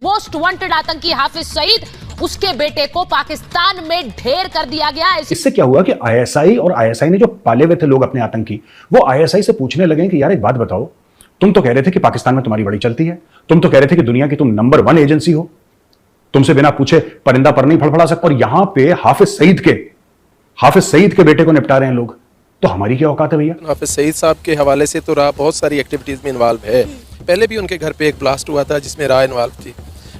Most wanted आतंकी हाफिज सईद, उसके बेटे को पाकिस्तान में ढेर कर दिया गया। इससे क्या हुआ कि आईएसआई और आईएसआई ने जो पाले हुए थे लोग अपने आतंकी, वो आईएसआई से पूछने लगे कि यार एक बात बताओ, तुम तो कह रहे थे कि पाकिस्तान में तुम्हारी बड़ी चलती है, तुम तो कह रहे थे कि दुनिया की तुम नंबर 1 एजेंसी हो, तुमसे बिना पूछे परिंदा पर नहीं फड़फड़ा सकता, और यहां पे हाफिज सईद के बेटे को निपटा रहे हैं लोग, तो हमारी क्या औकात है भैया? हाफिज सईद साहब के हवाले से तो राह बहुत सारी एक्टिविटीज में इन्वॉल्व है। पहले भी उनके घर पे एक ब्लास्ट हुआ था जिसमें राह इन्वॉल्व थी,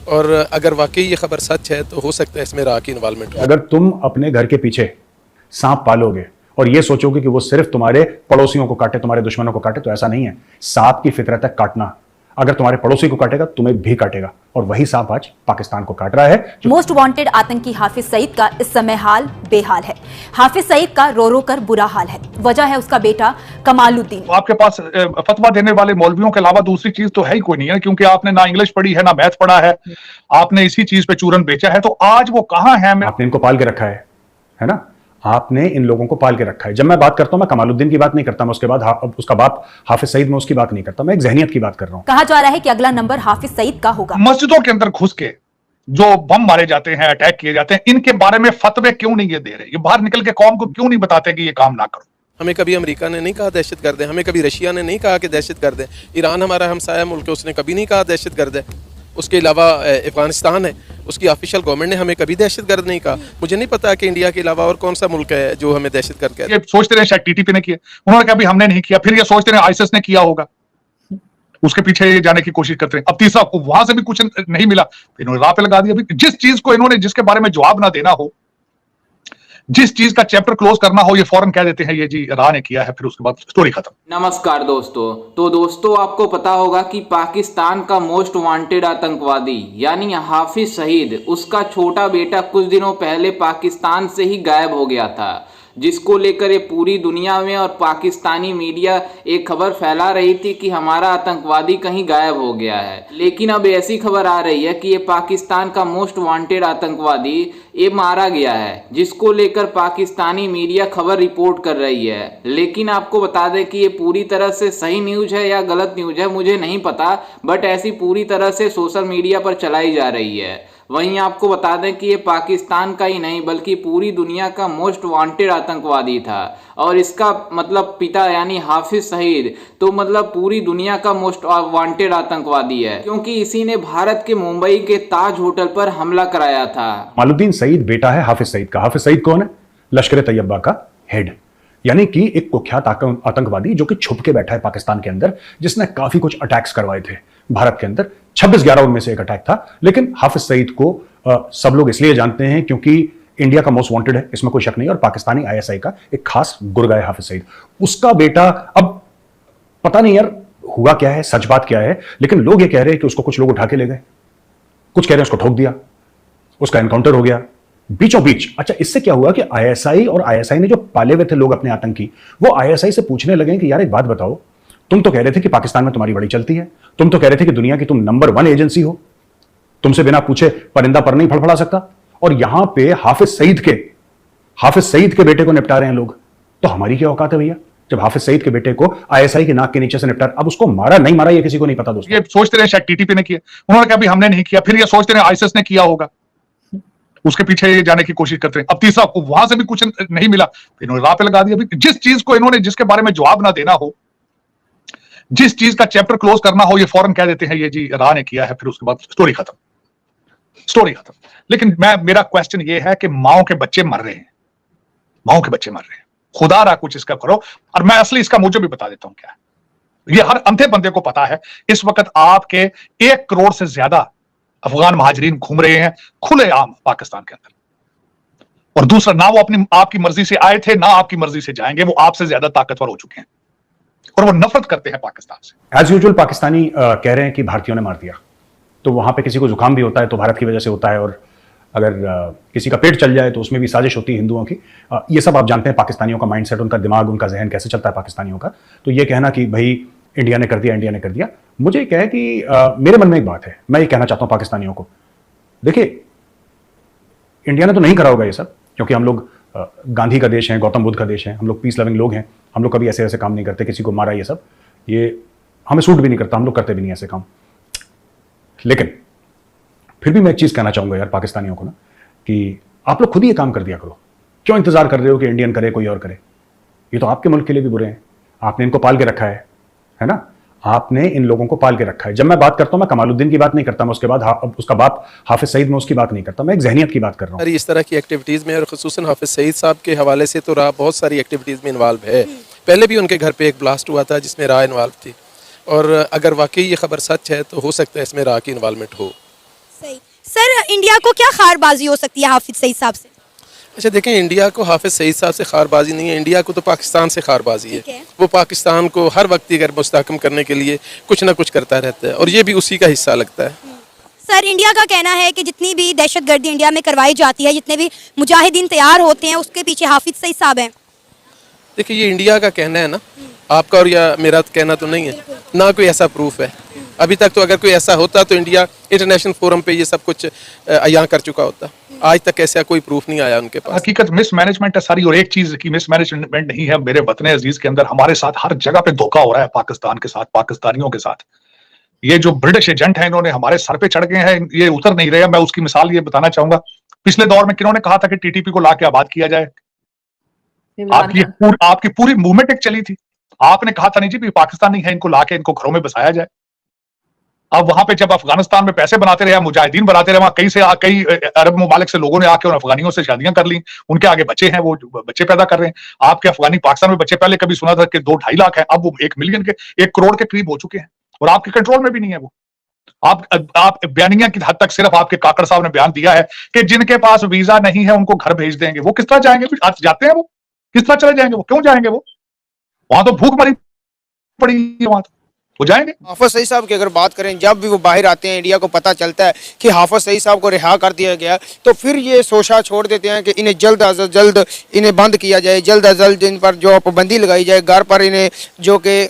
और अगर वाकई ये खबर सच है तो हो सकता है इसमें राह की इन्वॉल्वमेंट हो। अगर तुम अपने घर के पीछे सांप पालोगे और ये सोचोगे कि वो सिर्फ तुम्हारे पड़ोसियों को काटे, तुम्हारे दुश्मनों को काटे, तो ऐसा नहीं है। सांप की फितरत है काटना, अगर तुम्हारे पड़ोसी को काटेगा तुम्हें भी काटेगा, और वही सांप आज पाकिस्तान को काट रहा है। मोस्ट वांटेड आतंकी हाफिज सईद का इस समय हाल बेहाल है। हाफिज सईद का रो रो कर बुरा हाल है। वजह है उसका बेटा कमालुद्दीन। आपके पास फतवा देने वाले मौलवियों के अलावा दूसरी चीज तो है ही कोई नहीं है, क्योंकि आपने ना इंग्लिश पढ़ी है ना मैथ पढ़ा है, आपने इसी चीज पे चूरन बेचा है। तो आज वो कहां है? आपने इनको पाल के रखा है ना, आपने इन लोगों को पाल के रखा है। जब मैं बात करता हूं, मैं कमालुद्दीन की बात नहीं करता, मैं उसके बाद उसका बाप हाफिज सईद, में उसकी बात नहीं करता, मैं एक जहनियत की बात कर रहा हूं। कहा जा रहा है कि अगला नंबर हाफिज सईद का होगा। मस्जिदों के अंदर घुस के जो बम मारे जाते हैं, अटैक किए जाते हैं, इनके बारे में फतवे क्यों नहीं ये दे रहे? ये बाहर निकल के कौम को क्यों नहीं बताते कि ये काम ना करो? हमें कभी अमेरिका ने नहीं कहा दहशतगर्द है, हमें कभी रशिया ने नहीं कहा कि दहशतगर्द है, ईरान हमारा हमसाया मुल्क है, उसने कभी नहीं कहा दहशतगर्द है। उसके अलावा अफगानिस्तान है, उसकी ऑफिशियल गवर्नमेंट ने हमें कभी दहशतगर्द नहीं कहा। मुझे नहीं पता कि इंडिया के अलावा और कौन सा मुल्क है जो हमें दहशतगर्द कहता है। ये सोचते रहे शायद टीटीपी ने किया, उन्होंने कहा भी हमने नहीं किया, फिर ये सोचते रहे आईएसआईएस ने किया होगा, उसके पीछे ये जाने की कोशिश करते हैं। अब तीसरा, वहां से भी कुछ नहीं मिला, इन्होंने राह पे लगा दिया। जिस चीज को इन्होंने, जिसके बारे में जवाब ना देना हो, जिस चीज का चैप्टर क्लोज करना हो, ये फौरन कह देते हैं ये जी राह ने किया है, फिर उसके बाद स्टोरी खत्म। नमस्कार दोस्तों। तो दोस्तों, आपको पता होगा कि पाकिस्तान का मोस्ट वांटेड आतंकवादी यानी हाफिज सईद, उसका छोटा बेटा कुछ दिनों पहले पाकिस्तान से ही गायब हो गया था, जिसको लेकर ये पूरी दुनिया में और पाकिस्तानी मीडिया एक खबर फैला रही थी कि हमारा आतंकवादी कहीं गायब हो गया है। लेकिन अब ऐसी खबर आ रही है कि ये पाकिस्तान का मोस्ट वांटेड आतंकवादी ये मारा गया है, जिसको लेकर पाकिस्तानी मीडिया खबर रिपोर्ट कर रही है। लेकिन आपको बता दें कि ये पूरी तरह से सही न्यूज है या गलत न्यूज है मुझे नहीं पता, बट ऐसी पूरी तरह से सोशल मीडिया पर चलाई जा रही है। वहीं आपको बता दें कि ये पाकिस्तान का ही नहीं बल्कि पूरी दुनिया का मोस्ट वांटेड आतंकवादी था, और इसका मतलब पिता यानी हाफिज सईद तो मतलब पूरी दुनिया का मोस्ट वांटेड आतंकवादी है, क्योंकि इसी ने भारत के मुंबई के ताज होटल पर हमला कराया था। कमालुद्दीन सईद बेटा है हाफिज सईद का। हाफिज सईद कौन है? लश्कर तैयबा का हेड, यानी कि एक कुख्यात आतंकवादी जो कि छुप के बैठा है पाकिस्तान के अंदर, जिसने काफी कुछ अटैक्स करवाए थे भारत के अंदर। 26/11 उनमें से एक अटैक था। लेकिन हाफिज सईद को सब लोग इसलिए जानते हैं क्योंकि इंडिया का मोस्ट वांटेड है, इसमें कोई शक नहीं, और पाकिस्तानी आईएसआई का एक खास गुर्गा है हाफिज सईद। उसका बेटा, अब पता नहीं यार हुआ क्या है, सच बात क्या है, लेकिन लोग ये कह रहे हैं कि उसको कुछ लोग उठा के ले गए, कुछ कह रहे हैं उसको ठोक दिया, उसका एनकाउंटर हो गया बीचों बीच। अच्छा, इससे क्या हुआ कि आईएसआई और आईएसआई ने जो पाले हुए थे लोग अपने आतंकी, वो आईएसआई से पूछने लगे कि यार एक बात बताओ, तुम तो कह रहे थे कि पाकिस्तान में तुम्हारी बड़ी चलती है, तुम तो कह रहे थे कि दुनिया की तुम नंबर 1 एजेंसी हो, तुमसे बिना पूछे परिंदा पर नहीं फड़फड़ा सकता, और यहां पे हाफिज सईद के बेटे को निपटा रहे हैं लोग, तो हमारी क्या औकात है भैया? जब हाफिज सईद के बेटे को आईएसआई के नाक के नीचे से निपटा, अब उसको मारा नहीं मारा ये किसी को नहीं पता दोस्तों। ये सोचते रहे शायद टीटीपी ने किया, उन्होंने कहा भी हमने नहीं किया, फिर ये सोचते रहे आईएसआईएस ने किया होगा, उसके पीछे ये जाने की कोशिश करते हैं। अब तीसरा, वहां से भी कुछ नहीं मिला, इन्होंने राह पे लगा दिया। जिस चीज को इन्होंने, जिसके बारे में जवाब ना देना हो, जिस चीज का चैप्टर क्लोज करना हो, ये फौरन कह देते हैं ये जी राह ने किया है, फिर उसके बाद स्टोरी खत्म। लेकिन मेरा क्वेश्चन ये है कि माओ के बच्चे मर रहे हैं, खुदा रहा कुछ इसका करो। और मैं असली इसका मुझे भी बता देता हूं क्या है। ये हर अंधे बंदे को पता है, इस वक्त आपके 1 करोड़ से ज्यादा अफगान महाजरीन घूम रहे हैं खुलेआम पाकिस्तान के अंदर, और दूसरा, ना वो आपकी मर्जी से आए थे, ना आपकी मर्जी से जाएंगे, वो आपसे ज्यादा ताकतवर हो चुके हैं, और वो नफरत करते हैं पाकिस्तान से। एज यूजुअल पाकिस्तानी कह रहे हैं कि भारतीयों ने मार दिया, तो वहां पे किसी को जुकाम भी होता है तो भारत की वजह से होता है, और अगर किसी का पेट चल जाए तो उसमें भी साजिश होती है हिंदुओं की। ये सब आप जानते हैं पाकिस्तानियों का माइंडसेट, उनका दिमाग, उनका जहन कैसे चलता है पाकिस्तानियों का। तो ये कहना कि भाई इंडिया ने कर दिया, मुझे क्या है कि मेरे मन में एक बात है, मैं ये कहना चाहता हूं पाकिस्तानियों को, देखिए इंडिया ने तो नहीं करा होगा ये सब, क्योंकि हम लोग गांधी का देश है, गौतम बुद्ध का देश है, हम लोग पीस लविंग लोग हैं, हम लोग कभी ऐसे ऐसे काम नहीं करते, किसी को मारा ये सब, ये हमें सूट भी नहीं करता, हम लोग करते भी नहीं ऐसे काम। लेकिन फिर भी मैं एक चीज कहना चाहूंगा यार पाकिस्तानियों को ना, कि आप लोग खुद ही ये काम कर दिया करो। क्यों इंतजार कर रहे हो कि इंडियन करे, कोई और करे? ये तो आपके मुल्क के लिए भी बुरे हैं। आपने इनको पाल के रखा है ना? आपने इन लोगों को पाल के रखा है। जब मैं बात करता हूं, मैं कमालुद्दीन की बात नहीं करता, मैं उसके बाद उसका बाप हाफिज सईद, में उसकी बात नहीं करता, मैं एक जहनियत की बात कर रहा हूं। इस तरह की एक्टिविटीज़ में और ख़ुसूसन हाफिज सईद साहब के हवाले से तो राह बहुत सारी एक्टिविटीज़ में इन्वॉल्व है। पहले भी उनके घर पे एक ब्लास्ट हुआ था जिसमें राह इन्वॉल्व थी, और अगर वाकई ये खबर सच है तो हो सकता है इसमें राह की इन्वॉल्वमेंट हो। सही। सर, इंडिया को क्या खारबाजी हो सकती है हाफिज सईद साहब से? अच्छा देखें, इंडिया को हाफिज सईद साहब से खारबाजी नहीं है, इंडिया को तो पाकिस्तान से खारबाजी है। वो पाकिस्तान को हर वक्त अगर मुस्तहकम करने के लिए कुछ ना कुछ करता रहता है, और ये भी उसी का हिस्सा लगता है। सर, इंडिया का कहना है कि जितनी भी दहशतगर्दी इंडिया में करवाई जाती है, जितने भी मुजाहिदीन तैयार होते हैं, उसके पीछे हाफिज सईद साहब हैं। देखिए, ये इंडिया का कहना है ना, आपका और या मेरा कहना तो नहीं है ना, कोई ऐसा प्रूफ है अभी तक। तो अगर कोई ऐसा होता तो इंडिया इंटरनेशनल फोरम पे ये सब कुछ अयां कर चुका होता। आज तक ऐसा कोई प्रूफ नहीं आया उनके पास। हकीकत मिसमैनेजमेंट है सारी, और एक चीज की मिसमैनेजमेंट नहीं है मेरे वतन अजीज के अंदर, हमारे साथ हर जगह पे धोखा हो रहा है, पाकिस्तान के साथ, पाकिस्तानियों के साथ। ये जो ब्रिटिश एजेंट हैं, इन्होंने हमारे सर पे चढ़ गए हैं, ये उतर नहीं रहे। मैं उसकी मिसाल ये बताना चाहूंगा, पिछले दौर में किन्होंने कहा था कि टीटीपी को लाके आबाद किया जाए? आपकी पूरी मूवमेंट एक चली थी, आपने कहा था नहीं जी पाकिस्तानी है, इनको लाके इनको घरों में बसाया जाए। अब वहां पे जब अफगानिस्तान में पैसे बनाते रहे, मुजाहिदीन बनाते रहे, वहां कई अरब ममालिक से लोगों ने आके और अफगानियों से शादियां कर ली, उनके आगे बच्चे हैं, वो बच्चे पैदा कर रहे हैं। आपके अफगानी पाकिस्तान में बच्चे पहले कभी सुना था कि 2-2.5 लाख है, अब वो 1 मिलियन के 1 करोड़ के करीब हो चुके हैं, और आपके कंट्रोल में भी नहीं है वो। आप बयानिया की हद तक सिर्फ आपके काकड़ साहब ने बयान दिया है कि जिनके पास वीजा नहीं है उनको घर भेज देंगे। वो किस तरह जाएंगे? आज जाते हैं वो, किस तरह चले जाएंगे? वो क्यों जाएंगे? वो वहां तो भूख मरी पड़ी है, वहां तो वो जाएंगे। हाफिज सईद साहब की अगर बात करें, जब भी वो बाहर आते हैं, इंडिया को पता चलता है कि हाफिज सईद साहब को रिहा कर दिया गया, तो फिर ये सोचा छोड़ देते हैं कि इन्हें जल्द अज जल्द इन्हें बंद किया जाए, जल्द अज जल्द इन पर जो पाबंदी लगाई जाए, घर पर इन्हें जो कि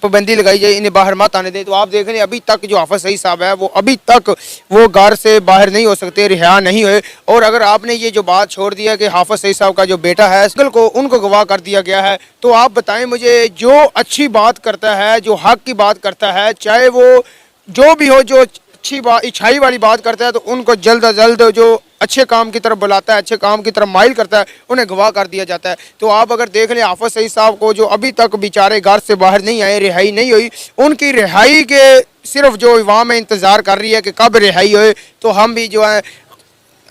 पाबंदी लगाई जाए, इन्हें बाहर मत आने दें। तो आप देख रहे हैं अभी तक जो हाफिज सईद साहब है वो अभी तक वो घर से बाहर नहीं हो सकते, रिहा नहीं हुए। और अगर आपने ये जो बात छोड़ दिया कि हाफिज सईद साहब का जो बेटा है को उनको गवाह कर दिया गया है, तो आप बताएं मुझे, जो अच्छी बात करता है, जो हक की बात करता है, चाहे वो जो भी हो, जो अच्छी बात अच्छाई वाली बात करता है, तो उनको जल्द अज जल्द जो अच्छे काम की तरफ बुलाता है, अच्छे काम की तरफ माइल करता है, उन्हें गवाह कर दिया जाता है। तो आप अगर देख लें हाफिज सईद साहब को, जो अभी तक बेचारे घर से बाहर नहीं आए, रिहाई नहीं हुई, उनकी रिहाई के सिर्फ जो अवाम में इंतज़ार कर रही है कि कब रिहाई होए, तो हम भी जो है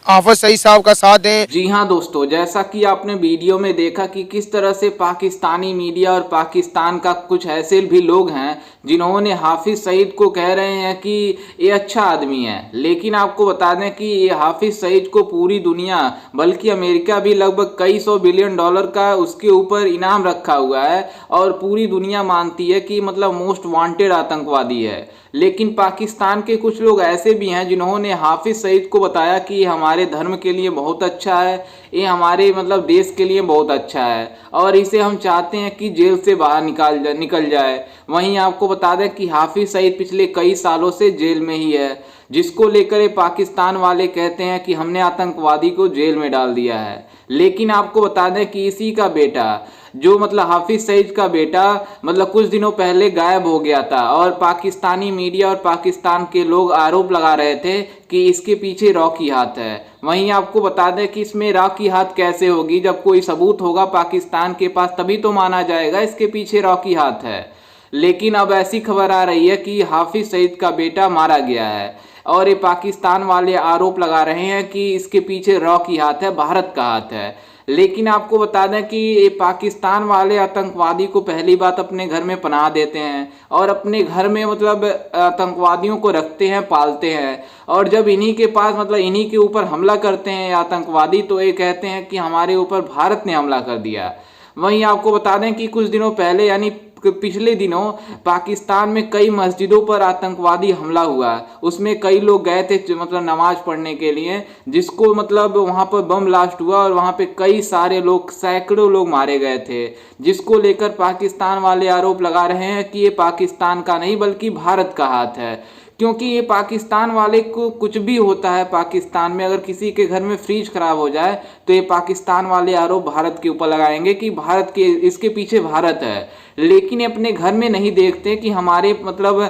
हाफिज सईद साहब का साथ दें। जी हाँ दोस्तों, जैसा कि आपने वीडियो में देखा कि किस तरह से पाकिस्तानी मीडिया और पाकिस्तान का कुछ ऐसे भी लोग हैं जिन्होंने हाफिज सईद को कह रहे हैं कि ये अच्छा आदमी है, लेकिन आपको बता दें कि ये हाफिज सईद को पूरी दुनिया बल्कि अमेरिका भी लगभग कई $100 बिलियन का उसके ऊपर इनाम रखा हुआ है, और पूरी दुनिया मानती है कि मतलब मोस्ट वांटेड आतंकवादी है। लेकिन पाकिस्तान के कुछ लोग ऐसे भी हैं जिन्होंने हाफिज सईद को बताया कि हमारे धर्म के लिए बहुत अच्छा है, ये हमारे मतलब देश के लिए बहुत अच्छा है, और इसे हम चाहते हैं कि जेल से बाहर निकल जाए। वहीं आपको बता दें कि हाफिज सईद पिछले कई सालों से जेल में ही है, जिसको लेकर ये पाकिस्तान वाले कहते हैं कि हमने आतंकवादी को जेल में डाल दिया है। लेकिन आपको बता दें कि इसी का बेटा, जो मतलब हाफिज सईद का बेटा मतलब कुछ दिनों पहले गायब हो गया था, और पाकिस्तानी मीडिया और पाकिस्तान के लोग आरोप लगा रहे थे कि इसके पीछे रॉकी हाथ है। वहीं आपको बता दें कि इसमें रॉकी हाथ कैसे होगी, जब कोई सबूत होगा पाकिस्तान के पास तभी तो माना जाएगा इसके पीछे रॉकी हाथ है। लेकिन अब ऐसी खबर आ रही है कि हाफिज सईद का बेटा मारा गया है, और ये पाकिस्तान वाले आरोप लगा रहे हैं कि इसके पीछे रॉकी हाथ है, भारत का हाथ है। लेकिन आपको बता दें कि ये पाकिस्तान वाले आतंकवादी को पहली बात अपने घर में पनाह देते हैं, और अपने घर में मतलब आतंकवादियों को रखते हैं, पालते हैं, और जब इन्हीं के पास मतलब इन्हीं के ऊपर हमला करते हैं आतंकवादी, तो ये कहते हैं कि हमारे ऊपर भारत ने हमला कर दिया। वहीं आपको बता दें कि कुछ दिनों पहले यानी पिछले दिनों पाकिस्तान में कई मस्जिदों पर आतंकवादी हमला हुआ, उसमें कई लोग गए थे मतलब नमाज पढ़ने के लिए, जिसको मतलब वहां पर बम ब्लास्ट हुआ, और वहां पे कई सारे लोग, सैकड़ों लोग मारे गए थे, जिसको लेकर पाकिस्तान वाले आरोप लगा रहे हैं कि ये पाकिस्तान का नहीं बल्कि भारत का हाथ है। क्योंकि ये पाकिस्तान वाले को कुछ भी होता है पाकिस्तान में, अगर किसी के घर में फ्रिज खराब हो जाए तो ये पाकिस्तान वाले आरोप भारत के ऊपर लगाएंगे कि भारत के इसके पीछे भारत है। लेकिन अपने घर में नहीं देखते कि हमारे मतलब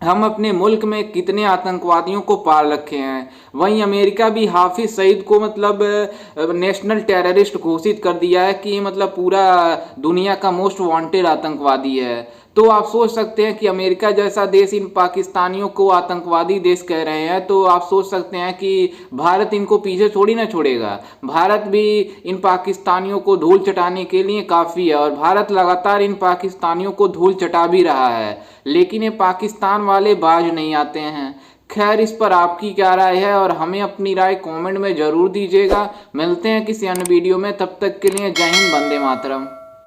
हम अपने मुल्क में कितने आतंकवादियों को पाल रखे हैं। वहीं अमेरिका भी हाफिज सईद को मतलब नेशनल टेररिस्ट घोषित कर दिया है कि मतलब पूरा दुनिया का मोस्ट वांटेड आतंकवादी है। तो आप सोच सकते हैं कि अमेरिका जैसा देश इन पाकिस्तानियों को आतंकवादी देश कह रहे हैं, तो आप सोच सकते हैं कि भारत इनको पीछे थोड़ी ना छोड़ेगा। भारत भी इन पाकिस्तानियों को धूल चटाने के लिए काफ़ी है और भारत लगातार इन पाकिस्तानियों को धूल चटा भी रहा है, लेकिन ये पाकिस्तान वाले बाज नहीं आते हैं। खैर, इस पर आपकी क्या राय है और हमें अपनी राय कमेंट में ज़रूर दीजिएगा। मिलते हैं किसी अन्य वीडियो में, तब तक के लिए जय हिंद, वंदे मातरम।